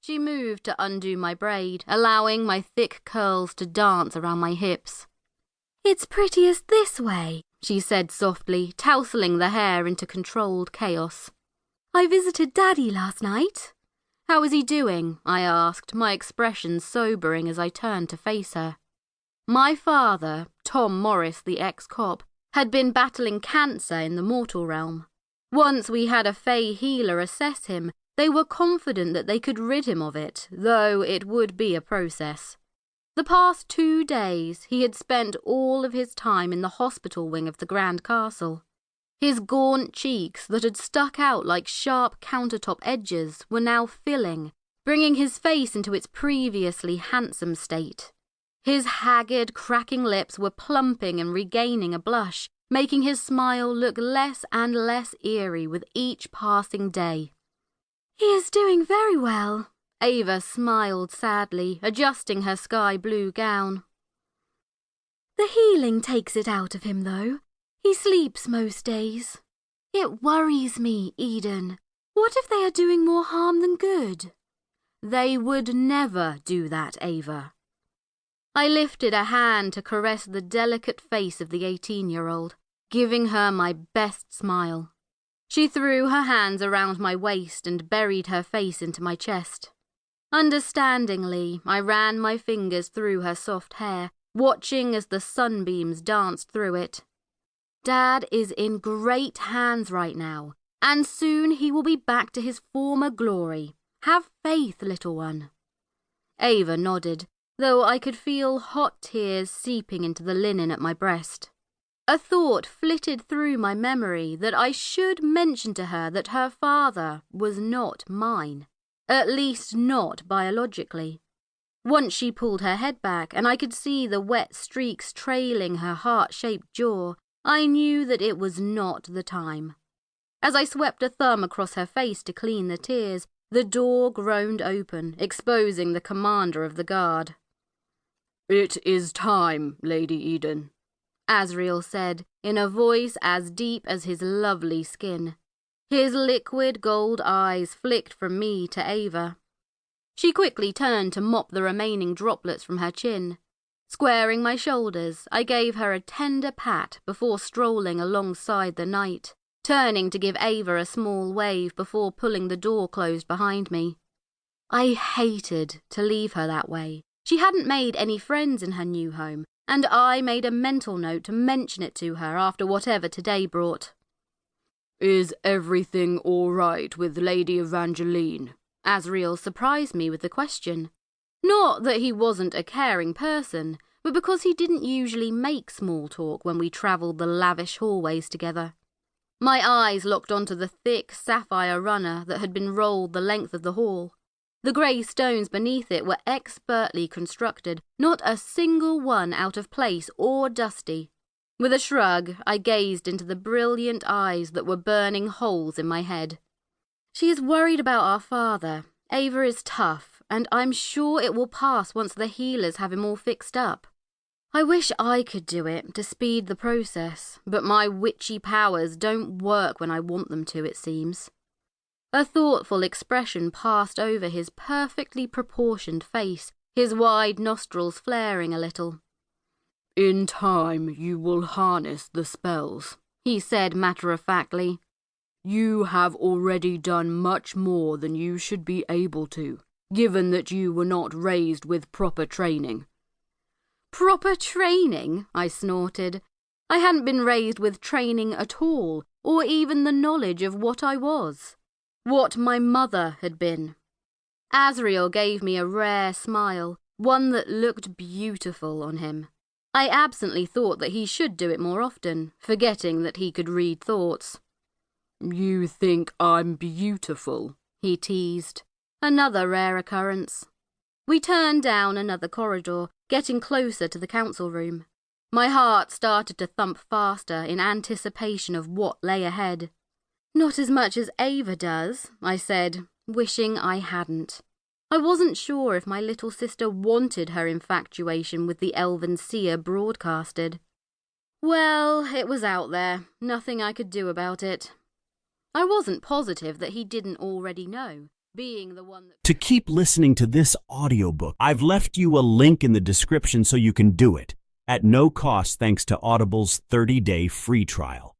She moved to undo my braid, allowing my thick curls to dance around my hips. "It's prettiest this way," she said softly, tousling the hair into controlled chaos. "I visited Daddy last night." "How is he doing?" I asked, my expression sobering as I turned to face her. My father, Tom Morris, the ex-cop, had been battling cancer in the mortal realm. Once we had a Fey healer assess him, they were confident that they could rid him of it, though it would be a process. The past 2 days he had spent all of his time in the hospital wing of the Grand Castle. His gaunt cheeks that had stuck out like sharp countertop edges were now filling, bringing his face into its previously handsome state. His haggard, cracking lips were plumping and regaining a blush, making his smile look less and less eerie with each passing day. "He is doing very well," Ava smiled sadly, adjusting her sky-blue gown. "The healing takes it out of him, though. He sleeps most days. It worries me, Eden. What if they are doing more harm than good?" "They would never do that, Ava." I lifted a hand to caress the delicate face of the 18-year-old, giving her my best smile. She threw her hands around my waist and buried her face into my chest. Understandingly, I ran my fingers through her soft hair, watching as the sunbeams danced through it. Dad is in great hands right now, and soon he will be back to his former glory. Have faith, little one. Ava nodded, though I could feel hot tears seeping into the linen at my breast. A thought flitted through my memory that I should mention to her that her father was not mine, at least not biologically. Once she pulled her head back and I could see the wet streaks trailing her heart-shaped jaw, I knew that it was not the time. As I swept a thumb across her face to clean the tears, the door groaned open, exposing the commander of the guard. "It is time, Lady Eden," Azriel said, in a voice as deep as his lovely skin. His liquid gold eyes flicked from me to Ava. She quickly turned to mop the remaining droplets from her chin. Squaring my shoulders, I gave her a tender pat before strolling alongside the knight, turning to give Ava a small wave before pulling the door closed behind me. I hated to leave her that way. She hadn't made any friends in her new home, and I made a mental note to mention it to her after whatever today brought. "Is everything all right with Lady Evangeline?" Azriel surprised me with the question. Not that he wasn't a caring person, but because he didn't usually make small talk when we travelled the lavish hallways together. My eyes locked onto the thick sapphire runner that had been rolled the length of the hall. The grey stones beneath it were expertly constructed, not a single one out of place or dusty. With a shrug, I gazed into the brilliant eyes that were burning holes in my head. "She is worried about our father. Ava is tough, and I'm sure it will pass once the healers have him all fixed up. I wish I could do it to speed the process, but my witchy powers don't work when I want them to, it seems." A thoughtful expression passed over his perfectly proportioned face, his wide nostrils flaring a little. "In time you will harness the spells," he said matter-of-factly. "You have already done much more than you should be able to, given that you were not raised with proper training." "Proper training?" I snorted. I hadn't been raised with training at all, or even the knowledge of what I was. What my mother had been. Azriel gave me a rare smile, one that looked beautiful on him. I absently thought that he should do it more often, forgetting that he could read thoughts. "You think I'm beautiful?" he teased. Another rare occurrence. We turned down another corridor, getting closer to the council room. My heart started to thump faster in anticipation of what lay ahead. "Not as much as Ava does," I said, wishing I hadn't. I wasn't sure if my little sister wanted her infatuation with the elven seer broadcasted. Well, it was out there, nothing I could do about it. I wasn't positive that he didn't already know, being the one that... To keep listening to this audiobook, I've left you a link in the description so you can do it, at no cost thanks to Audible's 30-day free trial.